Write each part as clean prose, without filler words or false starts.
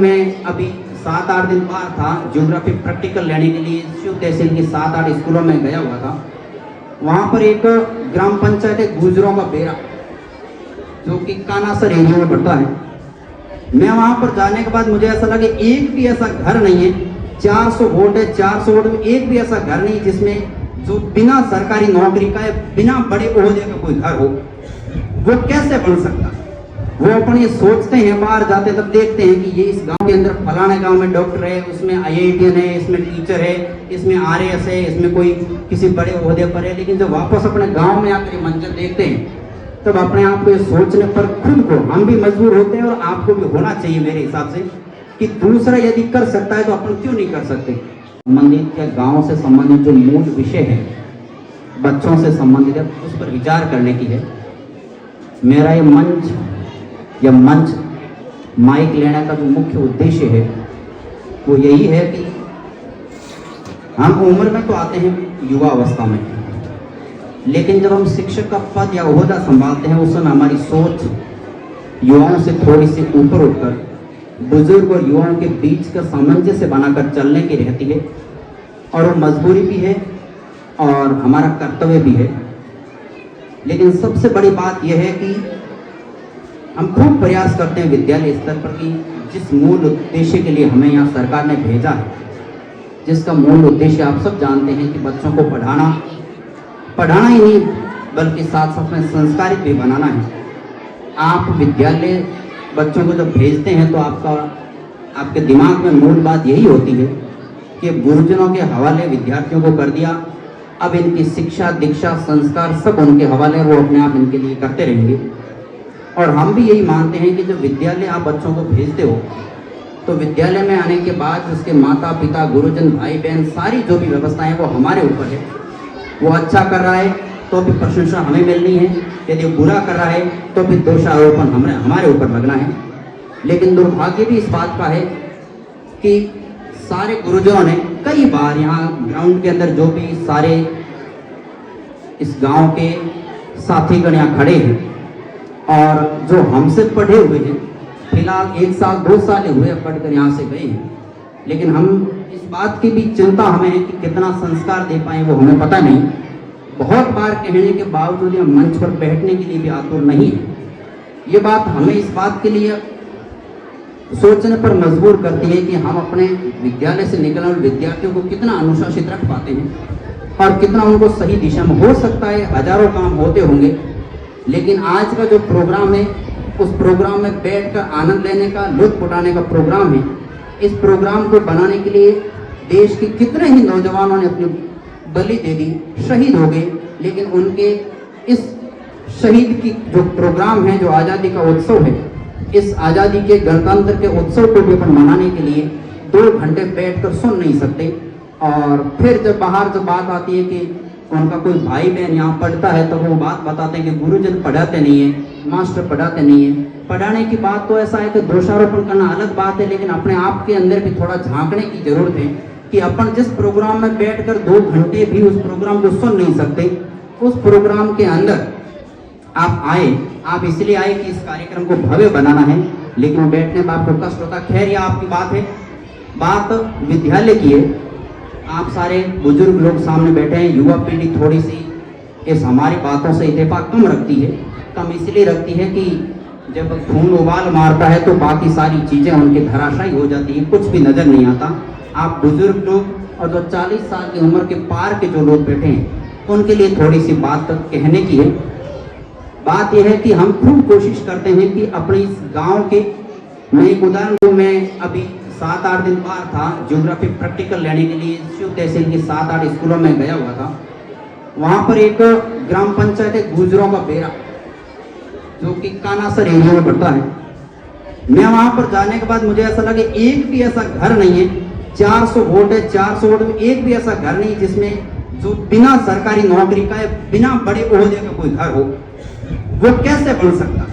मैं अभी 7-8 दिन बाहर था ज्योग्राफी प्रैक्टिकल लेने के लिए शिव तहसील की 7-8 स्कूलों में गया हुआ था। वहाँ पर एक ग्राम पंचायत है गुजरों का बेरा, जो कि कानासर एरिया में पड़ता है। मैं वहाँ पर जाने के बाद मुझे ऐसा लगा एक भी ऐसा घर नहीं है, 400 वोट है, 400 वोट में एक भी ऐसा घर नहीं जिसमें जो बिना सरकारी नौकरी का है, बिना बड़े ओहदे का कोई घर हो। वो कैसे बन सकता है? वो अपन ये सोचते हैं, बाहर जाते तब देखते हैं कि ये इस गांव के अंदर फलाने गांव में डॉक्टर है, उसमें IITN है, इसमें टीचर है, इसमें RAS है, इसमें कोई किसी बड़े ओहदे पर है। लेकिन जब वापस अपने गांव में आकर मंजर देखते हैं तब अपने आप को सोचने पर खुद को हम भी मजबूर होते हैं, और आपको भी होना चाहिए मेरे हिसाब से, कि दूसरा यदि कर सकता है तो अपन क्यों नहीं कर सकते। संबंधित या गाँव से संबंधित जो मूल विषय है, बच्चों से संबंधित है, उस पर विचार करने की है। मेरा ये मंच माइक लेने का जो मुख्य उद्देश्य है वो यही है कि हम उम्र में तो आते हैं युवा अवस्था में, लेकिन जब हम शिक्षक का पद या ओहदा संभालते हैं उस समय हमारी सोच युवाओं से थोड़ी सी ऊपर उठकर बुजुर्ग और युवाओं के बीच का सामंजस्य बनाकर चलने की रहती है, और वो मजबूरी भी है और हमारा कर्तव्य भी है। लेकिन सबसे बड़ी बात यह है कि हम खूब प्रयास करते हैं विद्यालय स्तर पर कि जिस मूल उद्देश्य के लिए हमें यहाँ सरकार ने भेजा है, जिसका मूल उद्देश्य आप सब जानते हैं कि बच्चों को पढ़ाना ही नहीं बल्कि साथ साथ में संस्कारित भी बनाना है। आप विद्यालय बच्चों को जब भेजते हैं तो आपके दिमाग में मूल बात यही होती है कि गुरुजनों के हवाले विद्यार्थियों को कर दिया, अब इनकी शिक्षा दीक्षा संस्कार सब उनके हवाले, वो अपने आप इनके लिए करते रहेंगे। और हम भी यही मानते हैं कि जब विद्यालय आप बच्चों को भेजते हो तो विद्यालय में आने के बाद उसके माता पिता गुरुजन भाई बहन सारी जो भी व्यवस्थाएं वो हमारे ऊपर है। वो अच्छा कर रहा है तो भी प्रशंसा हमें मिलनी है, यदि बुरा कर रहा है तो भी दोषारोपण हमारे ऊपर लगना है। लेकिन दुर्भाग्य भी इस बात का है कि सारे गुरुजनों ने कई बार यहाँ ग्राउंड के अंदर जो भी सारे इस गांव के साथीगण यहाँ खड़े हैं और जो हमसे पढ़े हुए हैं, फिलहाल 1 साल 2 साल हुए पढ़कर यहाँ से गए हैं, लेकिन हम इस बात की भी चिंता हमें है कि कितना संस्कार दे पाए वो हमें पता नहीं। बहुत बार कहने के बावजूद हम मंच पर बैठने के लिए भी आतुर नहीं है। ये बात हमें इस बात के लिए सोचने पर मजबूर करती है कि हम अपने विद्यालय से निकलने वाले विद्यार्थियों को कितना अनुशासित रख पाते हैं और कितना उनको सही दिशा में। हो सकता है हजारों काम होते होंगे, लेकिन आज का जो प्रोग्राम है उस प्रोग्राम में बैठकर आनंद लेने का, लुत्फ उठाने का प्रोग्राम है। इस प्रोग्राम को बनाने के लिए देश के कितने ही नौजवानों ने अपनी बलि दे दी, शहीद हो गए, लेकिन उनके इस शहीद की जो प्रोग्राम है, जो आज़ादी का उत्सव है, इस आज़ादी के गणतंत्र के उत्सव को भी अपन मनाने के लिए 2 घंटे बैठकर सुन नहीं सकते। और फिर जब बाहर जब बात आती है कि उनका कोई भाई बहन यहाँ पढ़ता है तो वो बात बताते हैं कि गुरुजन पढ़ाते नहीं है, मास्टर पढ़ाते नहीं है। पढ़ाने की बात तो ऐसा है कि दोषारोपण करना अलग बात है, लेकिन अपने आप के अंदर भी थोड़ा झांकने की जरूरत है कि अपन जिस प्रोग्राम में बैठकर 2 घंटे भी उस प्रोग्राम को सुन नहीं सकते, उस प्रोग्राम के अंदर आप आए, आप इसलिए आए कि इस कार्यक्रम को भव्य बनाना है, लेकिन बैठने में आपको कष्ट होता। खैर ये आपकी बात है, बात विद्यालय की है। आप सारे बुजुर्ग लोग सामने बैठे हैं, युवा पीढ़ी थोड़ी सी इस हमारी बातों से इत्तेफाक कम रखती है। कम इसलिए रखती है कि जब खून उबाल मारता है तो बाकी सारी चीज़ें उनके धराशायी हो जाती हैं, कुछ भी नज़र नहीं आता। आप बुजुर्ग लोग और जो 40 साल की उम्र के पार के जो लोग बैठे हैं उनके लिए थोड़ी सी बात कहने की है। बात यह है कि हम खूब कोशिश करते हैं कि अपने इस गांव के, मैं एक उदाहरण दूँ, मैं अभी 7-8 दिन बाहर था ज्योग्राफी प्रैक्टिकल लेने के लिए शिव तहसील की 7-8 स्कूलों में गया हुआ था। वहाँ पर एक ग्राम पंचायत है गुजरों का बेरा, जो कि कानासर एरिया में पड़ता है। मैं वहाँ पर जाने के बाद मुझे ऐसा लगा एक भी ऐसा घर नहीं है, 400 वोट है, 400 वोट में एक भी ऐसा घर नहीं जिसमें जो बिना सरकारी नौकरी का है, बिना बड़े ओहदे का कोई घर हो। वो कैसे बन सकता?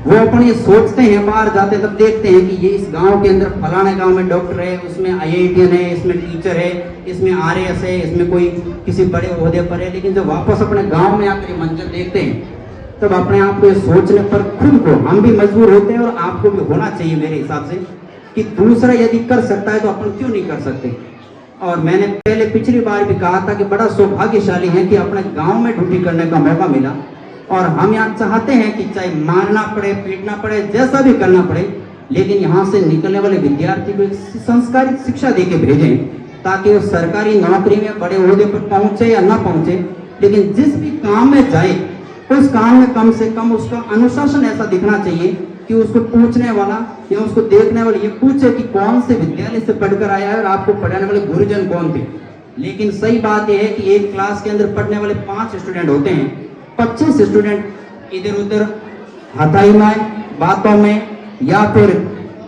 वो अपन ये सोचते हैं, बाहर जाते तब देखते हैं कि ये इस गांव के अंदर फलाने गांव में डॉक्टर है, उसमें IITN है, इसमें टीचर है, इसमें RAS है, इसमें कोई किसी बड़े ओहदे पर है। लेकिन जब वापस अपने गांव में आकर मंजर देखते हैं तब अपने आप को सोचने पर खुद को हम भी मजबूर होते हैं, और आपको भी होना चाहिए मेरे हिसाब से, कि दूसरा यदि कर सकता है तो अपन क्यों नहीं कर सकते। और मैंने पहले पिछली बार भी कहा था कि बड़ा सौभाग्यशाली है कि अपने गांव में ड्यूटी करने का मौका मिला, और हम यहाँ चाहते हैं कि चाहे मारना पड़े, पीटना पड़े, जैसा भी करना पड़े, लेकिन यहाँ से निकलने वाले विद्यार्थी को एक संस्कारित शिक्षा दे के भेजें, ताकि वो सरकारी नौकरी में बड़े ओहदे पर पहुंचे या ना पहुंचे, लेकिन जिस भी काम में जाए उस काम में कम से कम उसका अनुशासन ऐसा दिखना चाहिए कि उसको पूछने वाला या उसको देखने वाला ये पूछे कि कौन से विद्यालय से पढ़कर आया है और आपको पढ़ाने वाले गुरुजन कौन थे। लेकिन सही बात यह है कि एक क्लास के अंदर पढ़ने वाले 5 स्टूडेंट होते हैं, 25 स्टूडेंट इधर उधर हथाई में, बातों में या फिर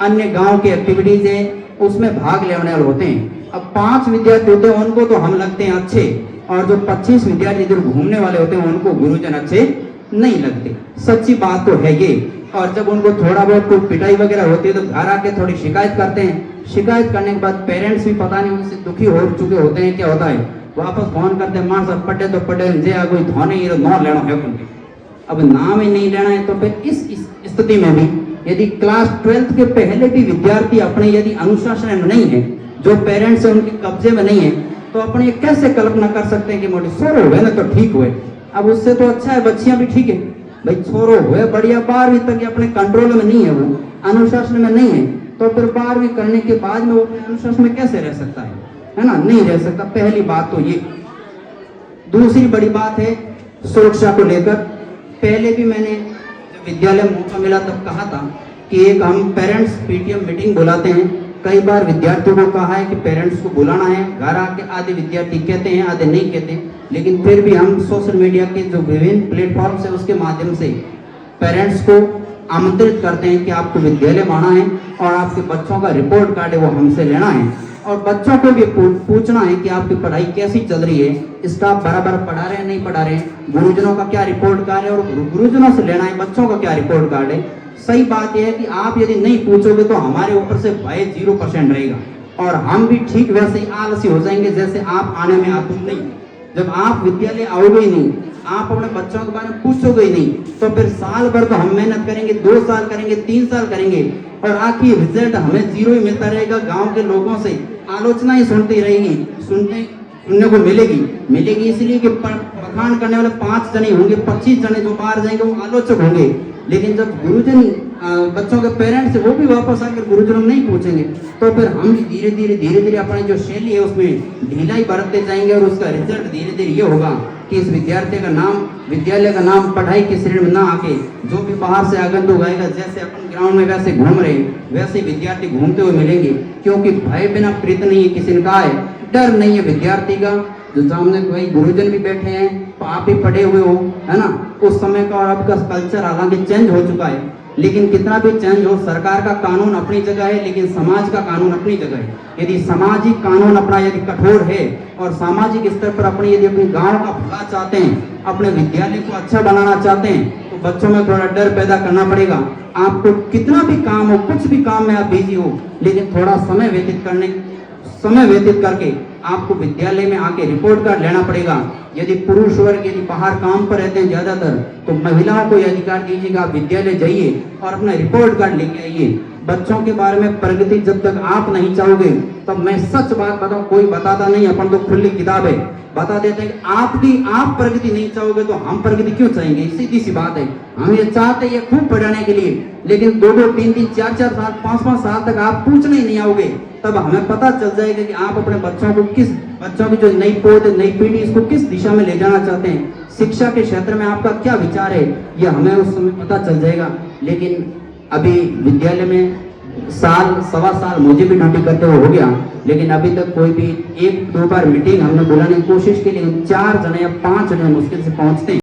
अन्य गांव की एक्टिविटीज है उसमें भाग लेने वाले होते हैं। अब 5 विद्यार्थी होते हैं, उनको तो हम लगते हैं अच्छे, और जो 25 विद्यार्थी इधर घूमने वाले होते हैं उनको गुरुजन अच्छे नहीं लगते। सच्ची बात तो है ये। और जब उनको थोड़ा बहुत कोई पिटाई वगैरह होती है तो घर आके थोड़ी शिकायत करते हैं। शिकायत करने के बाद पेरेंट्स भी पता नहीं उनसे दुखी हो चुके होते हैं, क्या होता है, वापस फोन करते हैं, मां सब पढ़े तो पढ़े, जे आ कोई धोने ये नौ लेना है उनके। अब नाम ही नहीं लेना है तो फिर इस स्थिति में भी यदि क्लास 12th के पहले भी विद्यार्थी अपने यदि अनुशासन में नहीं है, जो पेरेंट्स है उनके कब्जे में नहीं है, तो अपन ये कैसे कल्पना कर सकते हैं कि मोटे छोरो हुए ना तो ठीक हुए। अब उससे तो अच्छा है बच्चियां भी ठीक है भाई, छोरो हुए बढ़िया, 12वीं तक अपने कंट्रोल में नहीं है, वो अनुशासन में नहीं है, तो फिर 12वीं करने के बाद में वो अपने अनुशासन में कैसे रह सकता है ना, नहीं रह सकता। पहली बात तो ये। दूसरी बड़ी बात है सुरक्षा को लेकर। पहले भी मैंने जब विद्यालय में मौका मिला तब कहा था कि एक हम पेरेंट्स पीटीएम मीटिंग बुलाते हैं। कई बार विद्यार्थियों को कहा है कि पेरेंट्स को बुलाना है, घर आके आधे विद्यार्थी कहते हैं, आधे नहीं कहते, लेकिन फिर भी हम सोशल मीडिया के जो विभिन्न प्लेटफॉर्म है उसके माध्यम से पेरेंट्स को आमंत्रित करते हैं कि आपको विद्यालय में आना है और आपके बच्चों का रिपोर्ट कार्ड है वो हमसे लेना है, और बच्चों को भी पूछना है कि आपकी पढ़ाई कैसी चल रही है, स्टाफ बराबर पढ़ा रहे हैं नहीं पढ़ा रहे हैं, गुरुजनों का क्या रिपोर्ट कार्ड है, और गुरुजनों से लेना है बच्चों का क्या रिपोर्ट कार्ड है। सही बात यह है कि आप यदि नहीं पूछोगे तो हमारे ऊपर से भय 0% रहेगा, और हम भी ठीक वैसे ही आलसी हो जाएंगे जैसे आप आने में आतुर नहीं। जब आप विद्यालय आओगे ही नहीं, आप अपने बच्चों के बारे में पूछोगे ही नहीं, तो फिर साल भर तो हम मेहनत करेंगे, 2 साल करेंगे, 3 साल करेंगे, और आखिर रिजल्ट हमें 0 ही मिलता रहेगा। गांव के लोगों से आलोचना ही सुनती रहेगी, सुनने को मिलेगी इसलिए कि बखान करने वाले 5 जने होंगे, 25 जने जो बाहर जाएंगे वो आलोचक होंगे। लेकिन जब गुरुजन बच्चों के पेरेंट्स वो भी वापस आकर गुरुजनों नहीं पूछेंगे, तो फिर हम धीरे धीरे अपनी जो शैली है उसमें ढीलाई बरतते जाएंगे, और उसका रिजल्ट धीरे धीरे ये होगा कि इस विद्यालय का नाम पढ़ाई के श्रेणी में ना आके जो भी बाहर से आगंतुक आएगा, जैसे अपन ग्राउंड में वैसे घूम रहे हैं वैसे विद्यार्थी घूमते हुए मिलेंगे। क्योंकि भय बिना प्रीत नहीं है, किसी ने कहा है, डर नहीं है विद्यार्थी का। जो सामने कोई गुरुजन भी बैठे हैं, आप भी पढ़े हुए हो, है ना, उस समय का और अब का कल्चर हालांकि चेंज हो चुका है, लेकिन कितना भी चेंज हो, सरकार का कानून अपनी जगह है, लेकिन समाज का कानून अपनी जगह है। यदि सामाजिक कानून अपना यदि कठोर है और सामाजिक स्तर पर यदि अपने गांव का भला चाहते हैं, अपने विद्यालय को अच्छा बनाना चाहते हैं, तो बच्चों में थोड़ा डर पैदा करना पड़ेगा। आपको कितना भी काम हो, कुछ भी काम में आप बिजी हो, लेकिन थोड़ा समय व्यतीत करके आपको विद्यालय में आके रिपोर्ट कार्ड लेना पड़ेगा। यदि पुरुष वर्ग यदि बाहर काम पर रहते हैं ज्यादातर, तो महिलाओं को यह अधिकार दीजिएगा, विद्यालय जाइए और अपना रिपोर्ट कार्ड लेके आइए। बच्चों के बारे में प्रगति जब तक आप नहीं चाहोगे, तब मैं सच बात बताऊं, कोई बताता नहीं, अपन तो खुली किताब है, बता देते हैं कि आप प्रगति नहीं चाहोगे तो हम प्रगति क्यों चाहेंगे। सीधी सी बात है, हम ये चाहते हैं खूब पढ़ाने के लिए, लेकिन 2-2, 3-3, 4-4 साल, 5-5 साल तक आप पूछने ही नहीं आओगे, तब हमें पता चल जाएगा कि आप अपने बच्चों की जो नई पीढ़ी इसको किस दिशा में ले जाना चाहते हैं। शिक्षा के क्षेत्र में आपका क्या विचार है, ये हमें उस समय पता चल जाएगा। लेकिन अभी विद्यालय में साल, सवा साल मुझे भी ड्यूटी करते हुए हो गया, लेकिन अभी तक कोई भी 1-2 बार मीटिंग हमने बुलाने की कोशिश की, लेकिन 4 जने या 5 जने मुश्किल से पहुंचते हैं।